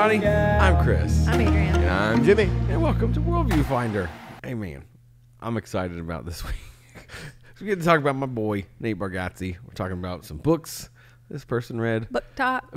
everybody. I'm Chris. I'm Adrian. And I'm Jimmy. And welcome to Worldview Finder. Hey, man, I'm excited about this week. We get to talk about my boy, Nate Bargatze. We're talking about some books this person read. Book talk.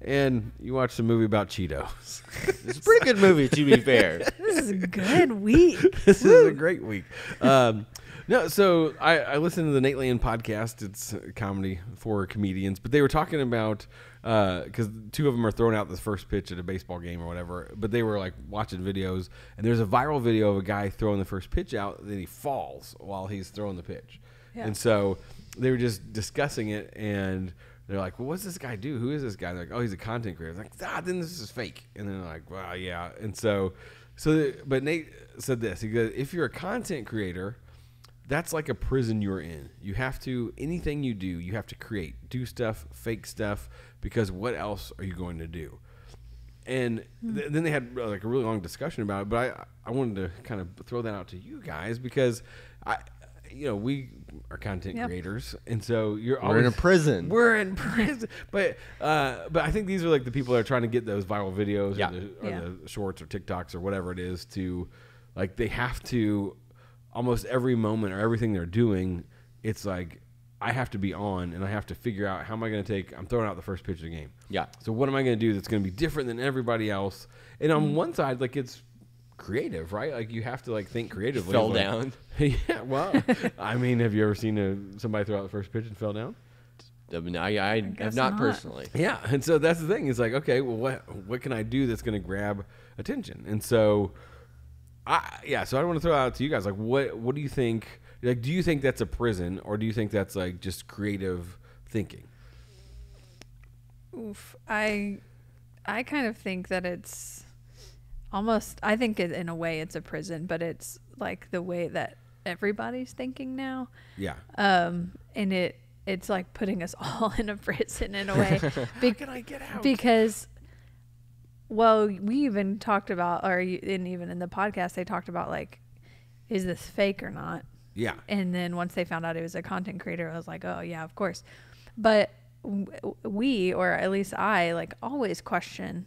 And you watched a movie about Cheetos. It's a pretty good movie, to be fair. This is a good week. This is a great week. So I listened to the Nate Land podcast. It's a comedy for comedians, but they were talking about because two of them are throwing out the first pitch at a baseball game or whatever. But they were like watching videos, and there's a viral video of a guy throwing the first pitch out, and then he falls while he's throwing the pitch. Yeah. And so they were just discussing it, and they're like, "Well, what's this guy do? Who is this guy?" They're like, "Oh, he's a content creator." Like, then this is fake. And then they're like, "Well, yeah." And but Nate said this. He goes, "If you're a content creator, that's like a prison you're in. You have to, anything you do, you have to do stuff, fake stuff, because what else are you going to do?" And then they had like a really long discussion about it, but I wanted to kind of throw that out to you guys because we are content creators, and so we're in a prison. We're in prison, but I think these are like the people that are trying to get those viral videos or the shorts or TikToks or whatever it is to, like, they have to almost every moment or everything they're doing. It's like I have to be on, and I have to figure out how am I going to take. I'm throwing out the first pitch of the game. Yeah. So what am I going to do that's going to be different than everybody else? And on one side, like, it's creative, right? Like, you have to like think creatively. Fell down. Yeah. Well, I mean, have you ever seen somebody throw out the first pitch and fell down? I mean, I have not personally. Yeah. And so that's the thing. It's like, okay, well, what can I do that's going to grab attention? And so, so I want to throw out to you guys, like, what do you think? Like, do you think that's a prison, or do you think that's like just creative thinking? Oof. I kind of think that it's almost, I think in a way it's a prison, but it's like the way that everybody's thinking now. Yeah. And it's like putting us all in a prison in a way. How can I get out? Because, well, we even talked about, even in the podcast, they talked about, like, is this fake or not? Yeah. And then once they found out it was a content creator, I was like, oh, yeah, of course. But we, or at least I, like, always question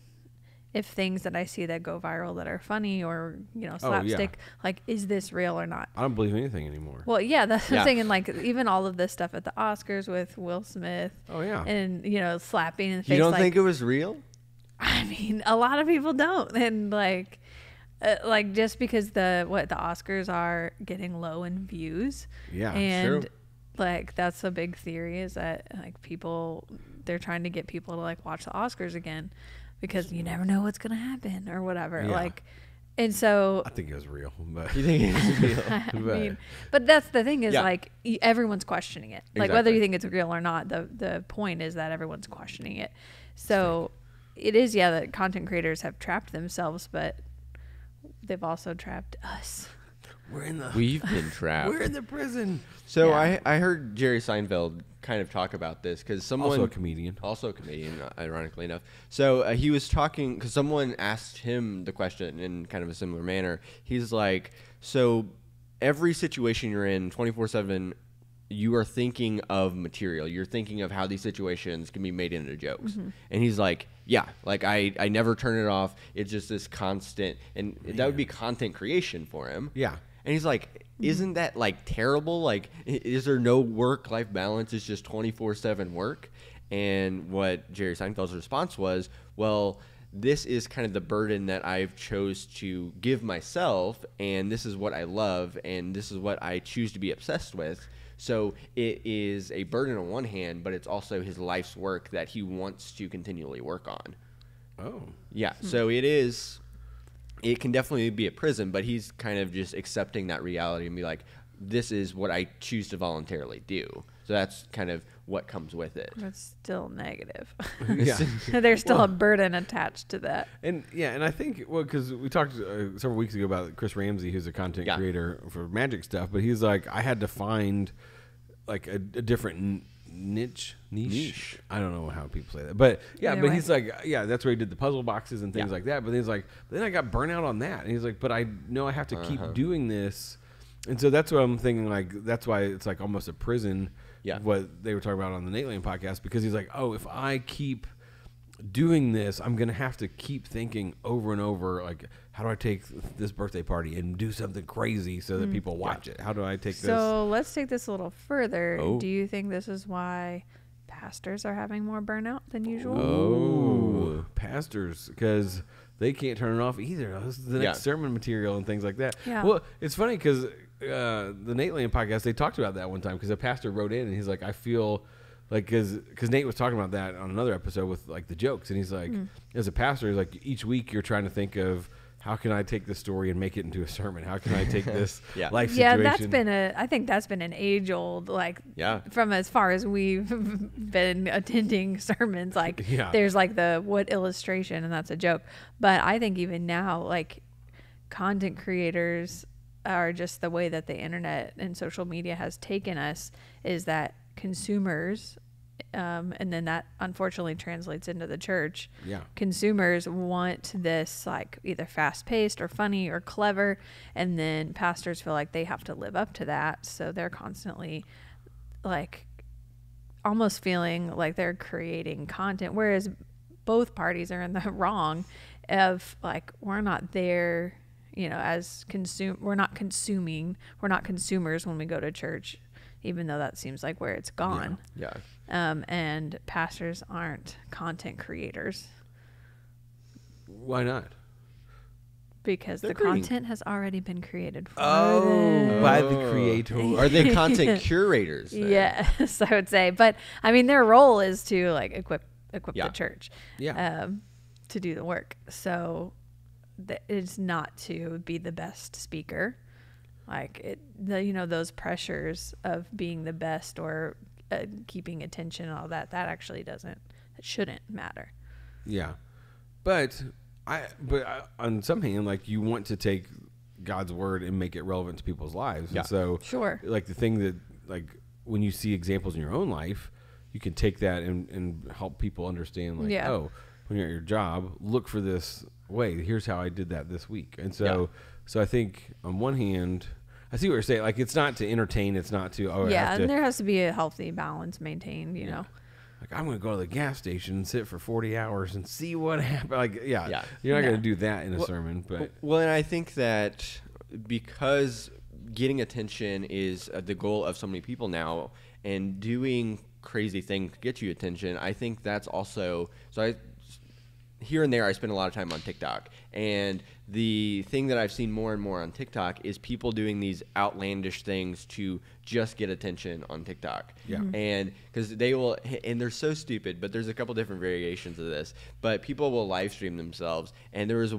if things that I see that go viral that are funny or, slapstick, like, is this real or not? I don't believe anything anymore. Well, yeah, that's the thing. And, like, even all of this stuff at the Oscars with Will Smith. Oh, yeah. And, slapping in the face. You don't think it was real? I mean, a lot of people don't. And, like just because the Oscars are getting low in views. Yeah, and true. Like, that's a big theory is that, like, they're trying to get people to, like, watch the Oscars again because you never know what's going to happen or whatever. Yeah. Like, and so I think it was real, but you think it was real? I mean, but that's the thing is, like, everyone's questioning it. Like, whether you think it's real or not, the point is that everyone's questioning it. So it is, that content creators have trapped themselves, but they've also trapped us. We've been trapped. We're in the prison. So I heard Jerry Seinfeld kind of talk about this because someone also a comedian, ironically enough. So he was talking because someone asked him the question in kind of a similar manner. He's like, so every situation you're in 24/7, you are thinking of material. You're thinking of how these situations can be made into jokes. Mm-hmm. And he's like, yeah, like I never turn it off. It's just this constant, and that would be content creation for him. Yeah. And he's like, isn't that, like, terrible? Like, is there no work-life balance? It's just 24/7 work? And what Jerry Seinfeld's response was, well, this is kind of the burden that I've chose to give myself, and this is what I love, and this is what I choose to be obsessed with. So it is a burden on one hand, but it's also his life's work that he wants to continually work on. Oh. Yeah, so it can definitely be a prison, but he's kind of just accepting that reality and be like, this is what I choose to voluntarily do. So that's kind of what comes with it. It's still negative. There's still a burden attached to that. And I think, because we talked several weeks ago about Chris Ramsey, who's a content creator for magic stuff, but he's like, I had to find like a different niche. I don't know how people say that, but but he's like, that's where he did the puzzle boxes and things like that. But he's like, then I got burnt out on that, and he's like, but I know I have to keep doing this, and so that's what I'm thinking. Like, that's why it's like almost a prison. Yeah, what they were talking about on the Nate Lane podcast, because he's like, oh, if I keep doing this, I'm going to have to keep thinking over and over, like, how do I take this birthday party and do something crazy so that people watch it? How do I take this? So let's take this a little further. Do you think this is why pastors are having more burnout than usual? Oh, pastors, because they can't turn it off either. This is the next sermon material and things like that. Yeah. Well, it's funny because the Nate Land podcast, they talked about that one time because a pastor wrote in and he's like, I feel like, because Nate was talking about that on another episode with like the jokes, and he's like, as a pastor, he's like, each week you're trying to think of, how can I take this story and make it into a sermon? How can I take this life situation? Yeah, I think that's been an age-old, like, from as far as we've been attending sermons, like, there's like the what illustration, and that's a joke. But I think even now, like, content creators are just the way that the internet and social media has taken us, is that consumers, and then that unfortunately translates into the church. Consumers want this, like, either fast-paced or funny or clever, and then pastors feel like they have to live up to that, so they're constantly, like, almost feeling like they're creating content, whereas both parties are in the wrong of, like, we're not there, as we're not consumers when we go to church, even though that seems like where it's gone. And pastors aren't content creators. Why not? Because the content has already been created for them. By the creator. Are they content curators then? Yes, I would say. But I mean, their role is to, like, equip the church to do the work. So it's not to be the best speaker. Like, those pressures of being the best or keeping attention and all that actually shouldn't matter. Yeah. But on some hand, like, you want to take God's word and make it relevant to people's lives. And so, like, the thing that, like, when you see examples in your own life, you can take that and help people understand, like, oh, when you're at your job, look for this way. Here's how I did that this week. And so, so I think on one hand, I see what you're saying. Like, it's not to entertain. It's not to, and there has to be a healthy balance maintained, you know. Like, I'm going to go to the gas station and sit for 40 hours and see what happens. Like, you're not going to do that in a sermon. But and I think that because getting attention is the goal of so many people now, and doing crazy things to get you attention, I think that's also, here and there, I spend a lot of time on TikTok. And the thing that I've seen more and more on TikTok is people doing these outlandish things to just get attention on TikTok. And because they will, and they're so stupid, but there's a couple different variations of this. But people will live stream themselves. And there is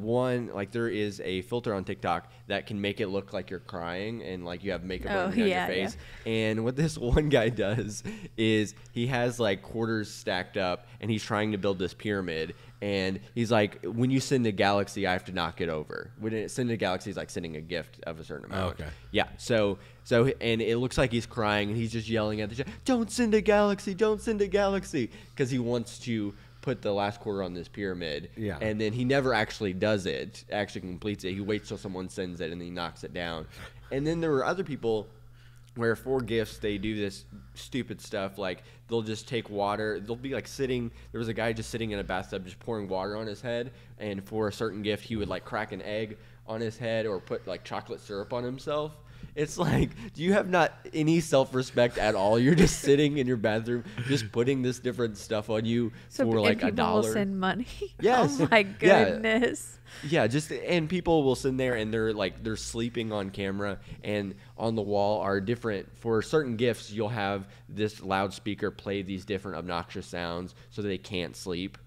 there is a filter on TikTok that can make it look like you're crying and like you have makeup on your face. And what this one guy does is he has like quarters stacked up and he's trying to build this pyramid. And he's like, when you send a galaxy, I have to knock it over. When it send a galaxy is like sending a gift of a certain amount. Okay. Yeah. So, and it looks like he's crying and he's just yelling at the chat, don't send a galaxy, don't send a galaxy. Because he wants to put the last quarter on this pyramid. Yeah. And then he never actually does it, actually completes it. He waits till someone sends it and then he knocks it down. And then there were other people where for gifts they do this stupid stuff, like they'll just take water, they'll be like sitting, there was a guy just sitting in a bathtub just pouring water on his head, and for a certain gift he would like crack an egg on his head or put like chocolate syrup on himself. It's like, do you have not any self-respect at all? You're just sitting in your bathroom just putting this different stuff on you for like $1. Will send money. Yes. Oh my goodness. Yeah, and people will sit there and they're sleeping on camera, and on the wall are different, for certain gifts you'll have this loudspeaker play these different obnoxious sounds so that they can't sleep.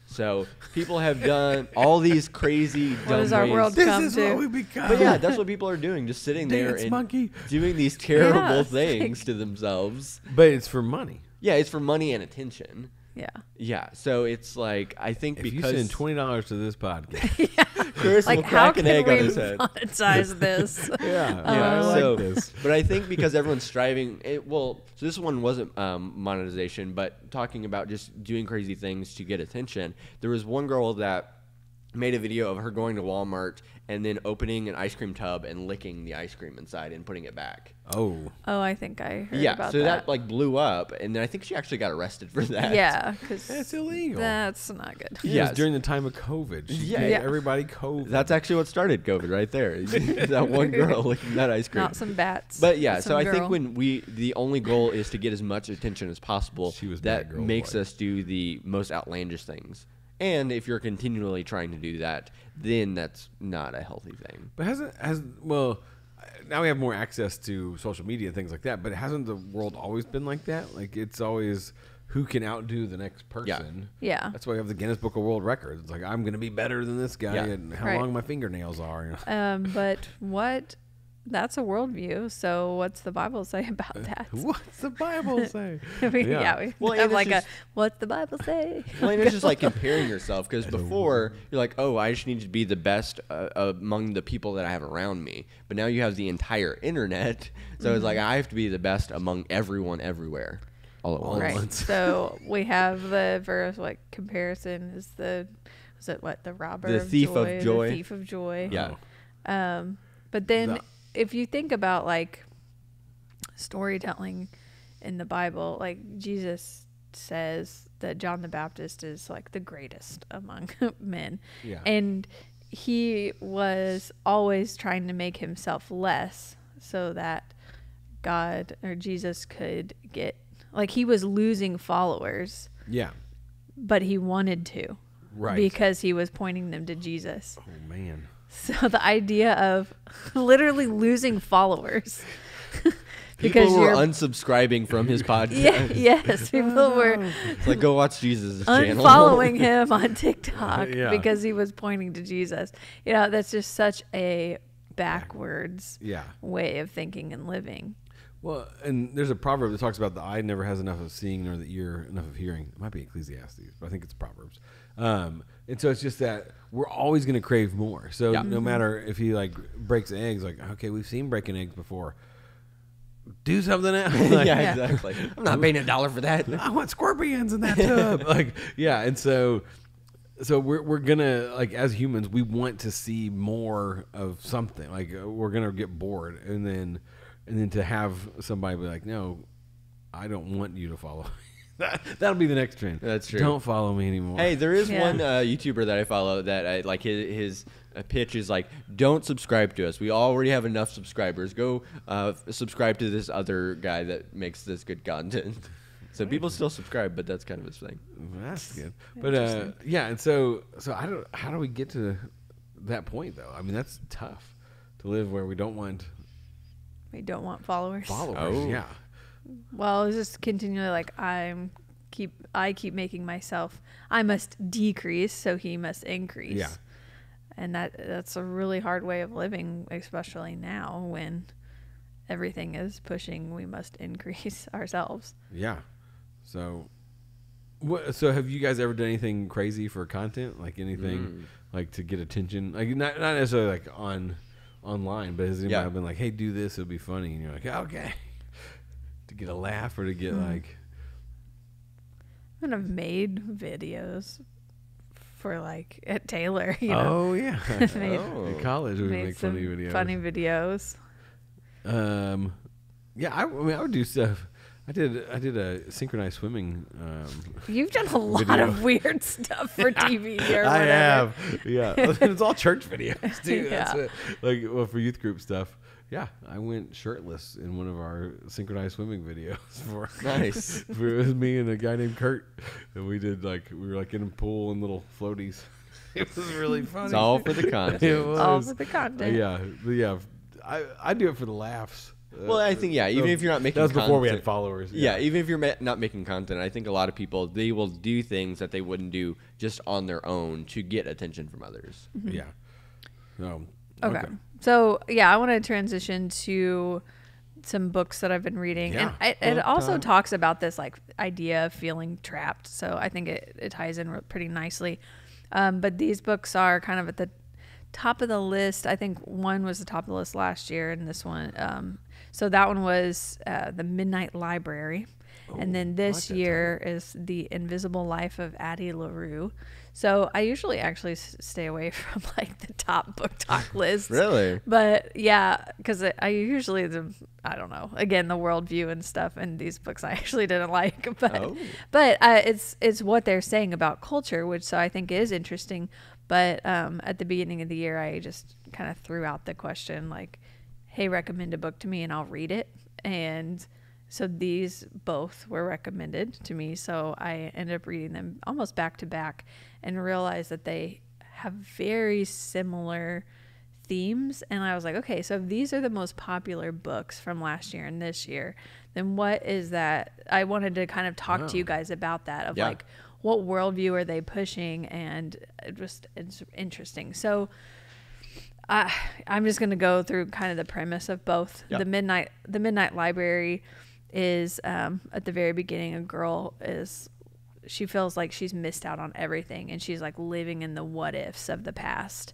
So people have done all these crazy dumb What does our ways. world come this is to? what we become. But yeah, that's what people are doing, just sitting there Dance and monkey. doing these terrible Yeah, things to themselves. But it's for money. Yeah, it's for money and attention. Yeah. Yeah, so it's like, I think If because you send $20 to this podcast, Chris Like, will how crack an can egg we on his head. monetize this? I so, like this. But I think because everyone's striving, so this one wasn't monetization, but talking about just doing crazy things to get attention. There was one girl that made a video of her going to Walmart and then opening an ice cream tub and licking the ice cream inside and putting it back. Oh, I think I heard Yeah, about so that. that like blew up, and then I think she actually got arrested for that. Yeah, because that's illegal. That's not good. Yeah, it was during the time of COVID. She gave everybody COVID. That's actually what started COVID right there. That one girl licking that ice cream. Not some bats. But yeah, so I girl. think when the only goal is to get as much attention as possible, that makes us do the most outlandish things. And if you're continually trying to do that, then that's not a healthy thing. But now we have more access to social media and things like that, but hasn't the world always been like that? Like, it's always who can outdo the next person. Yeah. That's why we have the Guinness Book of World Records. It's like, I'm going to be better than this guy and how long my fingernails are. But that's a worldview. So what's the Bible say about that? What's the Bible say? We have like what's the Bible say? Well, and it's just like comparing yourself, because before you're like, oh, I just need to be the best among the people that I have around me. But now you have the entire internet, so it's like I have to be the best among everyone everywhere, all at once. Right. So we have the verse comparison is the robber, the thief of joy, the thief of joy. Yeah. But then if you think about like storytelling in the Bible, like Jesus says that John the Baptist is like the greatest among men. Yeah. And he was always trying to make himself less so that God or Jesus could get, like, he was losing followers. Yeah. But he wanted to. Right. Because he was pointing them to Jesus. Oh, man. So the idea of literally losing followers. People were unsubscribing from his podcast. Yes, people were. It's like, go watch Jesus' channel. Unfollowing him on TikTok because he was pointing to Jesus. You know, that's just such a backwards way of thinking and living. Well, and there's a proverb that talks about the eye never has enough of seeing nor the ear enough of hearing. It might be Ecclesiastes, but I think it's Proverbs. And so it's just that we're always going to crave more. So no matter if he like breaks eggs, like, okay, we've seen breaking eggs before. Do something else. Like, exactly. I'm not paying $1 for that. I want scorpions in that tub. And so we're gonna, like, as humans, we want to see more of something. Like, we're gonna get bored, and then to have somebody be like, no, I don't want you to follow me. That'll be the next trend. That's true. Don't follow me anymore. Hey, there is one YouTuber that I follow that I like. His pitch is like, don't subscribe to us. We already have enough subscribers. Go subscribe to this other guy that makes this good content. So people still subscribe, but that's kind of his thing. That's good. But and so how do we get to that point though? I mean, that's tough to live where we don't want followers. Oh. Yeah. Well, it's just continually like I keep making myself. I must decrease, so he must increase. Yeah. And that's a really hard way of living, especially now when everything is pushing. We must increase ourselves. Yeah. So have you guys ever done anything crazy for content? Like anything like to get attention? Like not necessarily like online, but has anybody been like, hey, do this, it'll be funny, and you're like, okay. To get a laugh or to get like... And I've made videos for like at Taylor, you know. Oh yeah. In college we would make funny videos. Funny videos. Yeah, I mean I would do stuff. I did a synchronized swimming. You've done a lot of weird stuff for TV or whatever. I have. Yeah. It's all church videos too. Yeah. That's it. Like, well, for youth group stuff. Yeah, I went shirtless in one of our synchronized swimming videos Nice. It was me and a guy named Kurt, and we were like in a pool and little floaties. It was really funny. It's all for the content. It was. All for the content. I do it for the laughs. Well, I think even if you're not making that was before content, we had followers. Yeah, even if you're not making content, I think a lot of people, they will do things that they wouldn't do just on their own to get attention from others. Mm-hmm. Yeah. No. Okay. So, I want to transition to some books that I've been reading. Yeah. And it also talks about this like idea of feeling trapped. So I think it ties in pretty nicely. But these books are kind of at the top of the list. I think one was the top of the list last year, and this one. So that one was The Midnight Library. And then this year is The Invisible Life of Addie LaRue. So I usually actually stay away from like the top book talk lists. Really? But yeah, because I usually, I don't know, again, the worldview and stuff and these books I actually didn't like. But it's what they're saying about culture, which so I think is interesting. But at the beginning of the year, I just kind of threw out the question like, hey, recommend a book to me and I'll read it. And so these both were recommended to me. So I ended up reading them almost back to back and realized that they have very similar themes. And I was like, okay, so if these are the most popular books from last year and this year, then what is that? I wanted to kind of talk to you guys about that of like, what worldview are they pushing? And it's interesting. So I'm just going to go through kind of the premise of both. The Midnight Library is at the very beginning, a girl she feels like she's missed out on everything, and she's like living in the what ifs of the past,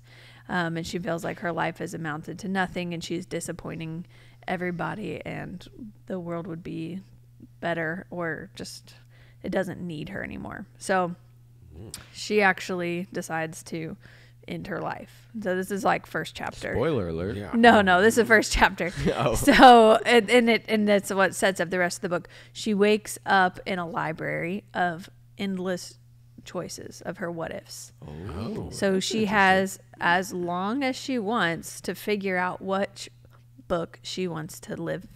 and she feels like her life has amounted to nothing, and she's disappointing everybody, and the world would be better, or just it doesn't need her anymore. So she actually decides to end her life. So this is like first chapter. Spoiler alert. Yeah. No, this is the first chapter. So and that's what sets up the rest of the book. She wakes up in a library of endless choices of her what ifs. So she has as long as she wants to figure out what book she wants to live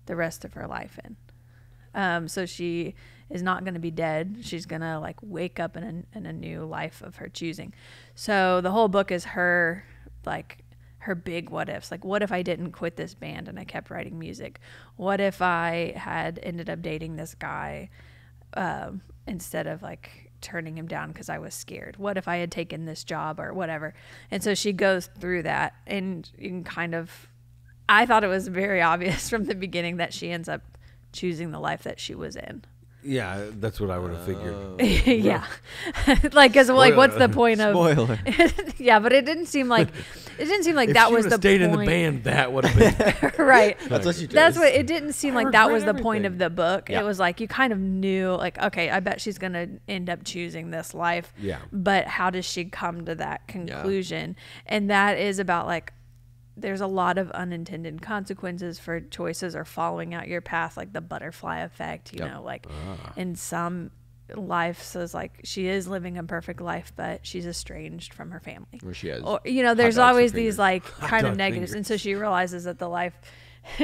the rest of her life in. So she is not going to be dead. She's going to like wake up in a new life of her choosing. So the whole book is her, like her big what ifs. Like, what if I didn't quit this band and I kept writing music? What if I had ended up dating this guy instead of like turning him down because I was scared? What if I had taken this job or whatever? And so she goes through that, and you can kind of, I thought it was very obvious from the beginning that she ends up choosing the life that she was in. Yeah, that's what I would have figured. Yeah. Like, cause like, what's the point of? Spoiler. Yeah, but it didn't seem like If that she was the stayed point. in the band, that would have been Right. That's what she did. That's what it didn't seem like. That was the regret point everything. of the book. Yeah. It was like you kind of knew, like, okay, I bet she's gonna end up choosing this life. Yeah. But how does she come to that conclusion? And that is about like, there's a lot of unintended consequences for choices or following out your path, like the butterfly effect, you know, like in some life says like she is living a perfect life, but she's estranged from her family. Where she has, or, you know, there's hot dogs always for these fingers. like kind of dog negatives. fingers. And so she realizes that the life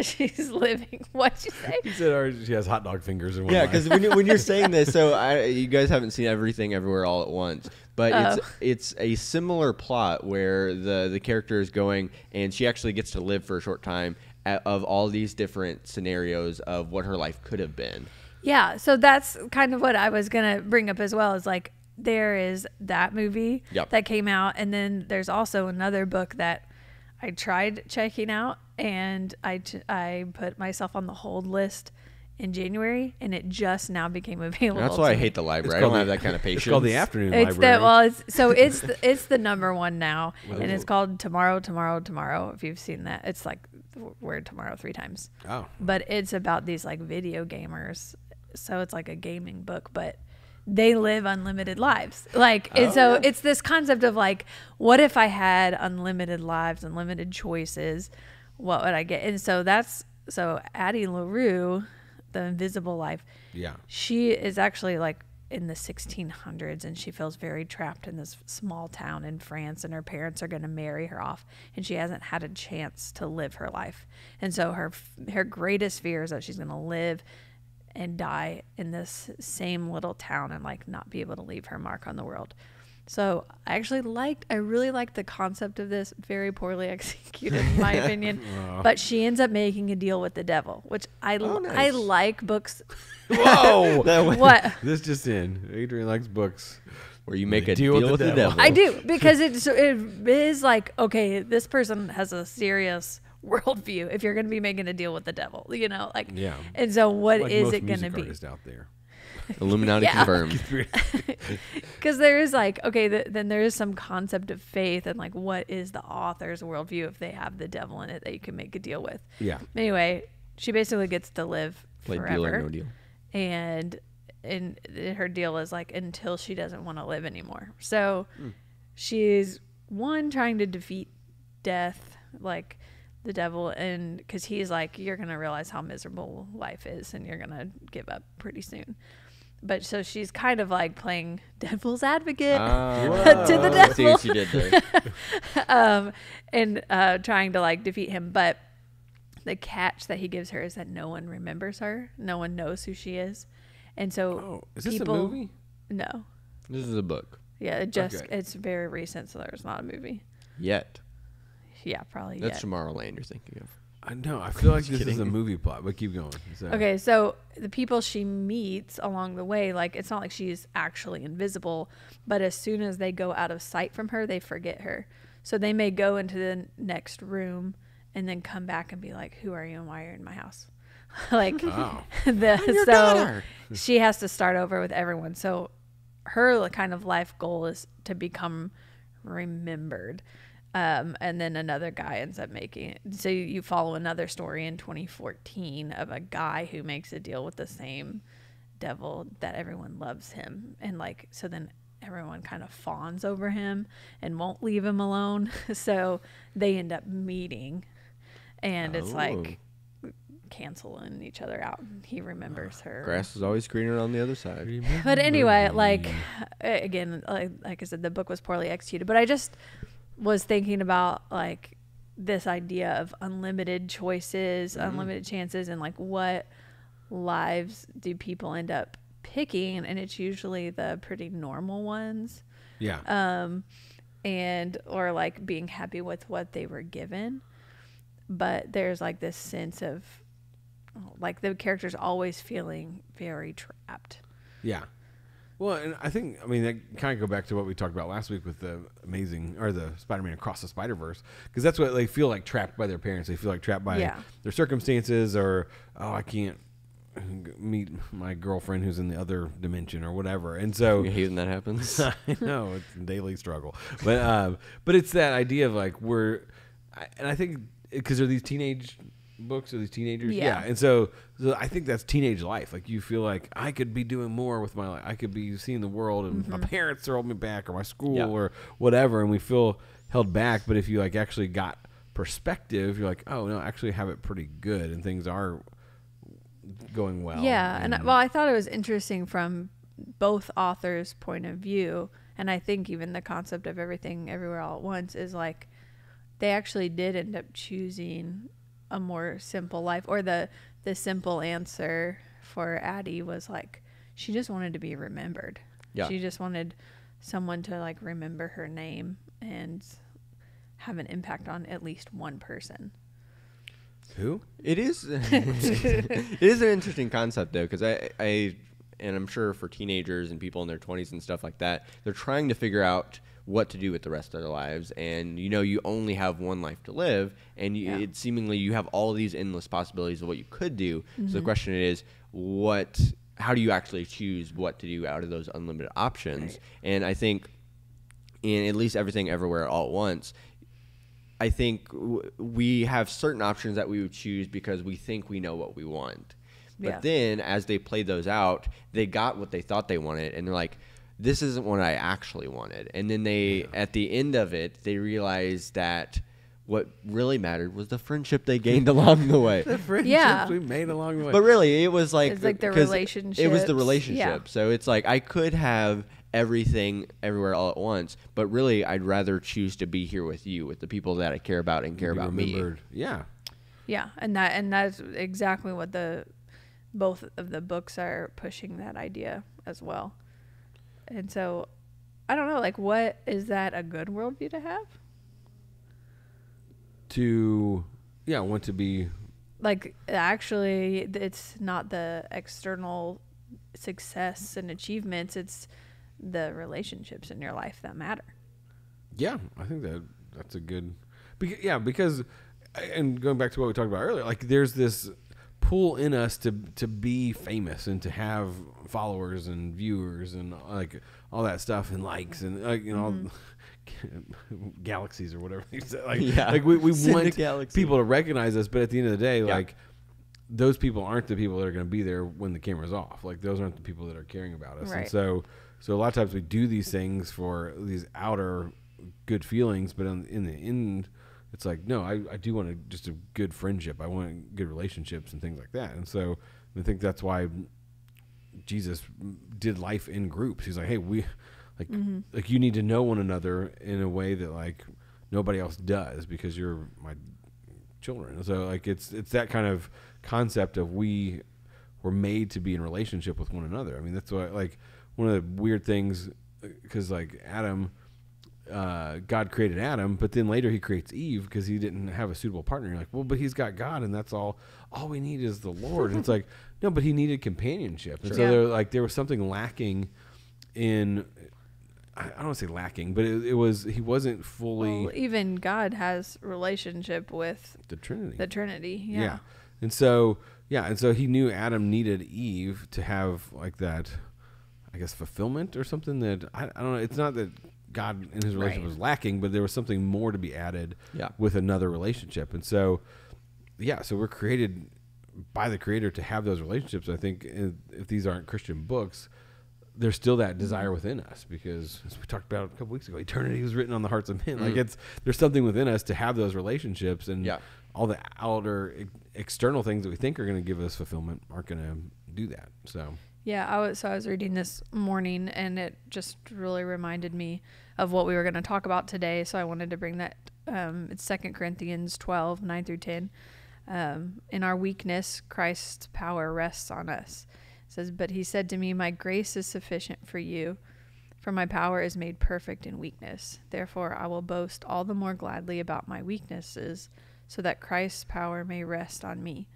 she's living, what'd you say? He said she has hot dog fingers in one Yeah, life. because when you're saying this, so you guys haven't seen Everything Everywhere All at Once, but it's a similar plot where the character is going, and she actually gets to live for a short time of all these different scenarios of what her life could have been. Yeah, so that's kind of what I was gonna bring up as well. Is like there is that movie that came out, and then there's also another book that I tried checking out, and I put myself on the hold list in January, and it just now became available. That's why I hate the library. I don't have that kind of patience. It's called the Afternoon It's Library. it's the number one now, and it's called Tomorrow. If you've seen that, it's like the word tomorrow 3 times. Oh. But it's about these like video gamers, so it's like a gaming book, but they live unlimited lives. Like, and so it's this concept of like, what if I had unlimited lives, unlimited choices? What would I get? And so so Addie LaRue, The Invisible Life. Yeah. She is actually like in the 1600s, and she feels very trapped in this small town in France, and her parents are going to marry her off, and she hasn't had a chance to live her life. And so her greatest fear is that she's going to live and die in this same little town and like not be able to leave her mark on the world. So I really liked the concept of this, very poorly executed in my opinion, but she ends up making a deal with the devil, which I like books. Whoa! What? This just in. Adrian likes books. Where you make a deal with the devil. I do, because it is like, okay, this person has a serious worldview if you're going to be making a deal with the devil, you know, like, and so what like is most it going to music be artists out there? Illuminati confirmed. Because there is like, okay, then there is some concept of faith and like, what is the author's worldview if they have the devil in it that you can make a deal with? Yeah. Anyway, she basically gets to live Like forever. Deal or No Deal. and her deal is like until she doesn't want to live anymore. So she's trying to defeat death, like the devil, and because he's like, you're gonna realize how miserable life is and you're gonna give up pretty soon. But so she's kind of like playing devil's advocate to the devil. See what you did there. And trying to like defeat him. But the catch that he gives her is that no one remembers her. No one knows who she is. And so is this a movie? No. This is a book. Yeah, it's very recent, so there's not a movie. Yet. Yeah, probably That's Tomorrowland you're thinking of. I know. I feel like this is a movie plot, but keep going. So. Okay, so the people she meets along the way, like, it's not like she's actually invisible, but as soon as they go out of sight from her, they forget her. So they may go into the next room and then come back and be like, who are you and why are you in my house? Like, so she has to start over with everyone. So her kind of life goal is to become remembered. And then another guy ends up making it. So you follow another story in 2014 of a guy who makes a deal with the same devil that everyone loves him. And like, so then everyone kind of fawns over him and won't leave him alone. So they end up meeting, and it's like canceling each other out. He remembers her. Grass is always greener on the other side. But anyway, like, again, like I said, the book was poorly executed, but I just was thinking about like this idea of unlimited choices, unlimited chances, and like what lives do people end up picking, and it's usually the pretty normal ones. Yeah. And or like being happy with what they were given. But there's like this sense of like the character's always feeling very trapped. Yeah. Well, and I think, I mean, that kind of go back to what we talked about last week with the the Spider-Man Across the Spider-Verse, because that's what they feel like, trapped by their parents. They feel like trapped by their circumstances, or, oh, I can't meet my girlfriend who's in the other dimension or whatever. And so You hate when that happens. I know, it's a daily struggle, but it's that idea of like and I think because they're these teenage books or these teenagers, and so I think that's teenage life. Like, you feel like I could be doing more with my life. I could be seeing the world, and my parents are holding me back, or my school, or whatever, and we feel held back. But if you like actually got perspective, you're like, oh no, actually have it pretty good, and things are going well. Yeah, and I thought it was interesting from both authors' point of view, and I think even the concept of everything everywhere all at once is like they actually did end up choosing a more simple life, or the simple answer for Addie was like she just wanted to be remembered. She just wanted someone to like remember her name and have an impact on at least one person. Who? It is it is an interesting concept though, because I and I'm sure for teenagers and people in their 20s and stuff like that, they're trying to figure out what to do with the rest of their lives, and you only have one life to live, and it seemingly you have all of these endless possibilities of what you could do. So the question is, how do you actually choose what to do out of those unlimited options? Right. And I think in at least Everything Everywhere All at Once, I think we have certain options that we would choose because we think we know what we want. But then as they played those out, they got what they thought they wanted, and they're like, this isn't what I actually wanted. And then at the end of it, they realized that what really mattered was the friendship they gained along the way. The friendships we made along the way. But really, it was like... It's like the relationship. It was the relationship. Yeah. So it's like, I could have everything everywhere all at once, but really, I'd rather choose to be here with you, with the people that I care about and care about me. Yeah. Yeah, and that's exactly what both of the books are pushing, that idea as well. And so, I don't know, like, what is that a good worldview to have? Want to be... Like, actually, it's not the external success and achievements, it's the relationships in your life that matter. Yeah, I think that's a good... Because, and going back to what we talked about earlier, like, there's this pull in us to be famous and to have followers and viewers and like all that stuff and likes and galaxies or whatever you say. Like we want people to recognize us, but at the end of the day, like those people aren't the people that are going to be there when the camera's off. Like those aren't the people that are caring about us. Right. And so a lot of times we do these things for these outer good feelings, but in the end, it's like, no, I do want just a good friendship. I want good relationships and things like that. And so I think that's why Jesus did life in groups. He's like, hey, like you need to know one another in a way that like nobody else does because you're my children. So like it's that kind of concept of we were made to be in relationship with one another. I mean, that's why like one of the weird things, because like Adam, God created Adam, but then later he creates Eve because he didn't have a suitable partner. You're like, well, but he's got God, and that's all we need is the Lord. And it's like, no, but he needed companionship. And so there was something lacking in, I don't want to say lacking, but it was, he wasn't fully. Well, even God has relationship with the Trinity. The Trinity, yeah. And so he knew Adam needed Eve to have like that, I guess, fulfillment or something that, I don't know. It's not that God in his relationship was lacking, but there was something more to be added with another relationship. And so, so we're created by the Creator to have those relationships. I think if these aren't Christian books, there's still that desire within us because, as we talked about a couple weeks ago, eternity was written on the hearts of men. Like there's something within us to have those relationships, and all the outer external things that we think are going to give us fulfillment aren't going to do that. So. Yeah, I was reading this morning, and it just really reminded me of what we were going to talk about today. So I wanted to bring that. It's 2 Corinthians 12, 9 through 10. In our weakness, Christ's power rests on us. It says, but he said to me, my grace is sufficient for you, for my power is made perfect in weakness. Therefore, I will boast all the more gladly about my weaknesses, so that Christ's power may rest on me.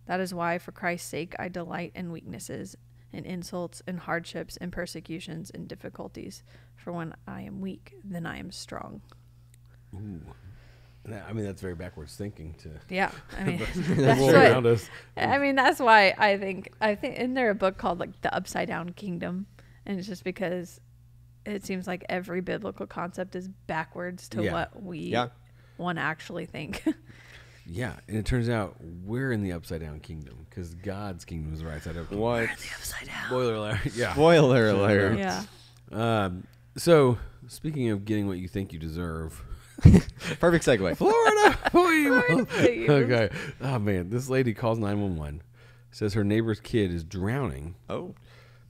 That is why, for Christ's sake, I delight in weaknesses, in insults, in hardships, in persecutions, in difficulties. For when I am weak, then I am strong. Ooh. I mean, that's very backwards thinking to. Yeah, I mean, that's around us. I mean, that's why I think isn't there a book called like The Upside Down Kingdom, and it's just because it seems like every biblical concept is backwards to what we want to actually think. Yeah, and it turns out we're in the upside down kingdom because God's kingdom is the right side up. What? We're in the upside down. Spoiler alert. Yeah. Spoiler alert. Yeah. So speaking of getting what you think you deserve. Perfect segue. Florida. Okay. Oh man, this lady calls 911. Says her neighbor's kid is drowning. Oh.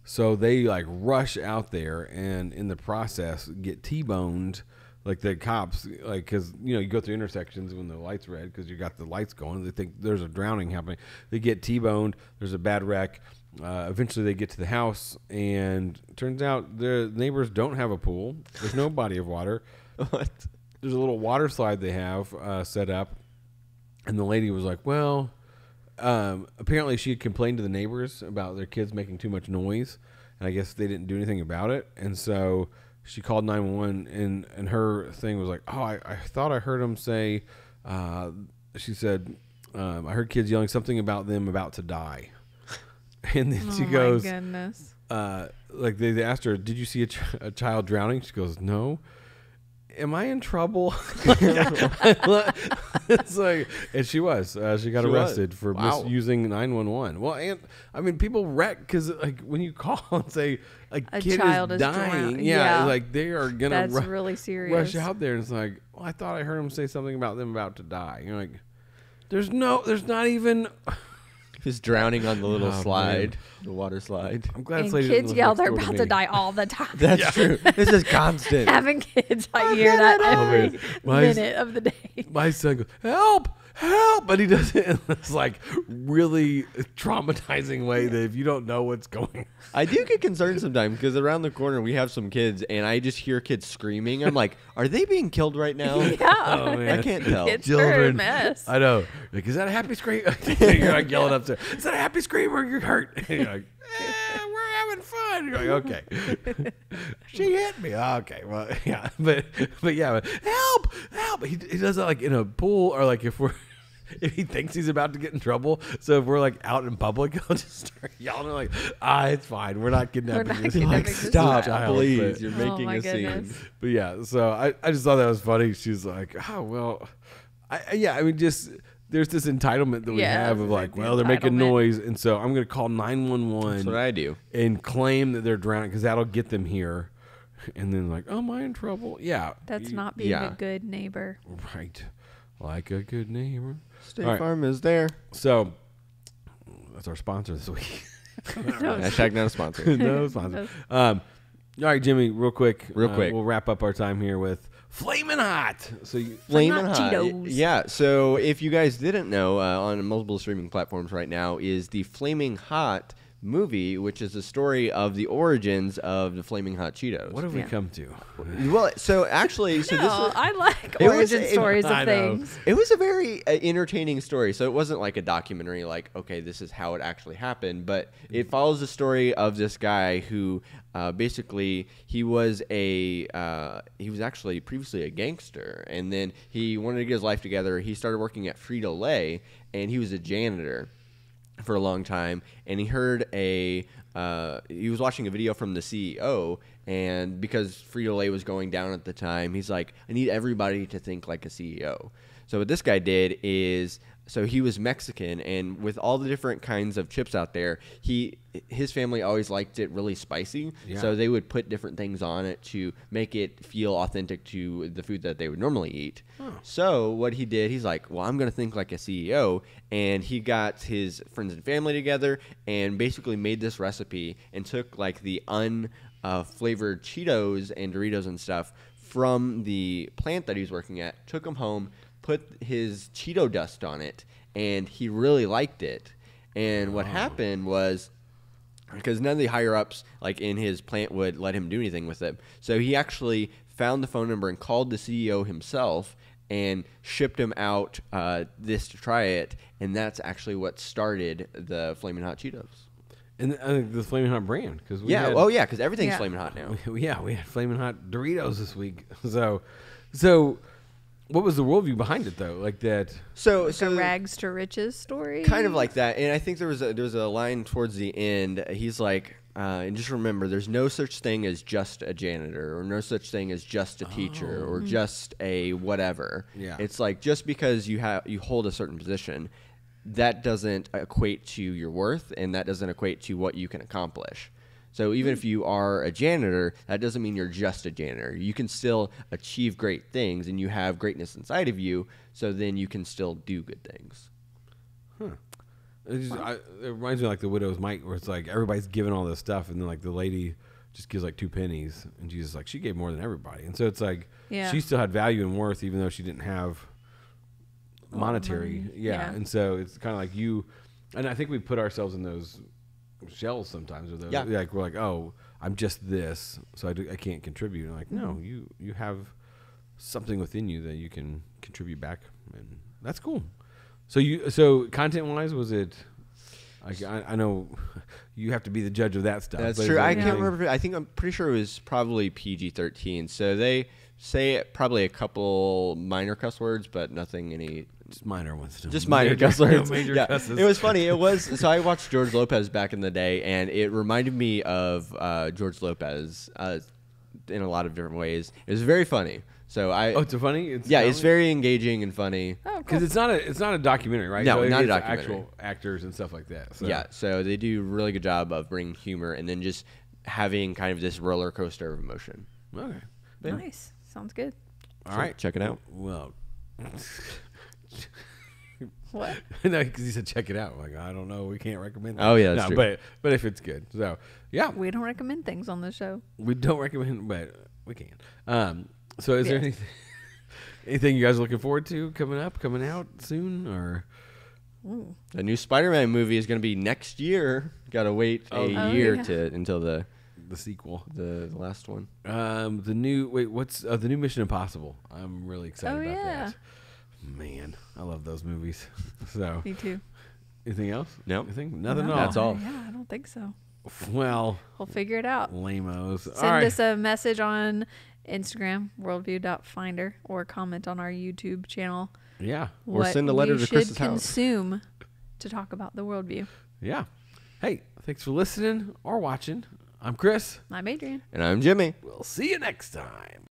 So they like rush out there and in the process get T-boned. Like the cops, like, because, you know, you go through intersections when the light's red because you got the lights going. They think there's a drowning happening. They get T-boned. There's a bad wreck. Eventually they get to the house, and it turns out the neighbors don't have a pool. There's no body of water. What? There's a little water slide they have set up. And the lady was like, well, apparently she had complained to the neighbors about their kids making too much noise. And I guess they didn't do anything about it. And so she called 911, and her thing was like, oh, I thought I heard them say, she said, I heard kids yelling something about them about to die. And then she goes, my goodness. Like they asked her, did you see a child drowning? She goes, no. Am I in trouble? It's like, and she was. She got arrested for misusing 911. Well, and I mean, people wreck because like when you call and say a kid is dying, like they are gonna. That's really serious. Rush out there, and it's like, well, I thought I heard him say something about them about to die. You're like, there's not even. Just drowning on the little slide, the water slide. I'm glad and kids yell they're about to die all the time. That's true. This is constant. Having kids, I hear that every minute of the day. My son goes, help, but he does it in this like really traumatizing way that if you don't know what's going on. I do get concerned sometimes because around the corner we have some kids and I just hear kids screaming. I'm like, are they being killed right now? Yeah. Oh, man. I can't tell. It's Children, a mess. I know. Like, is that a happy scream? You're like yelling upstairs. Is that a happy scream or you're hurt? And you're like, we're having fun. You're like, okay. She hit me. Okay. Well, yeah. But help. He does that like in a pool or like if he thinks he's about to get in trouble. So if we're like out in public, he'll just start yelling like, it's fine. We're not kidnapping this child. Like, stop, child, please. You're making a scene. But yeah, so I just thought that was funny. She was like, oh, well, I mean, just there's this entitlement that we have of like, well, they're making noise, and so I'm going to call 911. That's what I do. And claim that they're drowning because that'll get them here. And then like, oh, am I in trouble? Yeah. That's not being a good neighbor. Right. Like a good neighbor. State Farm is there. So that's our sponsor this week. Hashtag not a sponsor. No sponsor. All right, Jimmy, real quick. We'll wrap up our time here with Flamin' Hot. So Flamin' Hot. Cheetos. Yeah. So if you guys didn't know, on multiple streaming platforms right now is the Flaming Hot movie, which is the story of the origins of the Flaming Hot Cheetos. What have we come to? Well, so actually, I like origin stories of things. It was a very entertaining story. So it wasn't like a documentary, like, okay, this is how it actually happened, but it follows the story of this guy who basically he was actually previously a gangster, and then he wanted to get his life together. He started working at Frito-Lay, and he was a janitor for a long time, and he heard he was watching a video from the CEO, and because Frito-Lay was going down at the time, he's like, I need everybody to think like a CEO. So what this guy did is, so he was Mexican, and with all the different kinds of chips out there, his family always liked it really spicy, so they would put different things on it to make it feel authentic to the food that they would normally eat. So what he did, he's like, well, I'm going to think like a CEO, and he got his friends and family together and basically made this recipe and took like the unflavored Cheetos and Doritos and stuff from the plant that he was working at, took them home, put his Cheeto dust on it, and he really liked it. And what happened was, because none of the higher-ups like in his plant would let him do anything with it, so he actually found the phone number and called the CEO himself and shipped him out this to try it, and that's actually what started the Flamin' Hot Cheetos. And the Flamin' Hot brand. Because everything's Flamin' Hot now. We had Flamin' Hot Doritos this week. So what was the worldview behind it, though? Like that. So a rags to riches story. Kind of like that, and I think there was a line towards the end. He's like, and just remember, there's no such thing as just a janitor, or no such thing as just a teacher, or just a whatever. Yeah. It's like just because you hold a certain position, that doesn't equate to your worth, and that doesn't equate to what you can accomplish. So even if you are a janitor, that doesn't mean you're just a janitor. You can still achieve great things, and you have greatness inside of you, so then you can still do good things. It reminds me of like the Widow's Mite, where it's like everybody's giving all this stuff, and then like the lady just gives like 2 pennies, and she's just like, she gave more than everybody. And so it's like she still had value and worth, even though she didn't have monetary. And so it's kind of like and I think we put ourselves in those shells sometimes, or those, like we're like, oh, I'm just this, so I can't contribute. And like, no, you have something within you that you can contribute back, and that's cool. So content wise, was it? I know you have to be the judge of that stuff. That's true. I can't remember. I'm pretty sure it was probably PG-13. So they say probably a couple minor cuss words, but nothing any. Just minor ones. Just minor cuss words. Major cusses. It was funny. So I watched George Lopez back in the day, and it reminded me of George Lopez in a lot of different ways. It was very funny. So it's funny. It's very engaging and funny. Because it's not a documentary, right? No, so not a documentary. Actual actors and stuff like that. So. Yeah, so they do a really good job of bringing humor and then just having kind of this roller coaster of emotion. Okay, nice. Sounds good. All right, check it out. Well. What? No, because he said check it out. I'm like, I don't know, we can't recommend that. Oh yeah, that's true. But if it's good, so yeah, we don't recommend things on the show. We don't recommend, but we can. So is there anything you guys are looking forward to coming out soon, or? The new Spider-Man movie is going to be next year. Got to wait a year until the sequel, the last one. The new what's the new Mission Impossible? I'm really excited about that. Man, I love those movies. So me too. Anything else? Nope. Nothing at all. That's all. Yeah, I don't think so. Well, we'll figure it out. Lamos. Send us a message on Instagram, worldview.finder, or comment on our YouTube channel. Yeah. Or send a letter to Chris's house. Consume to talk about the worldview. Yeah. Hey, thanks for listening or watching. I'm Chris. I'm Adrian. And I'm Jimmy. We'll see you next time.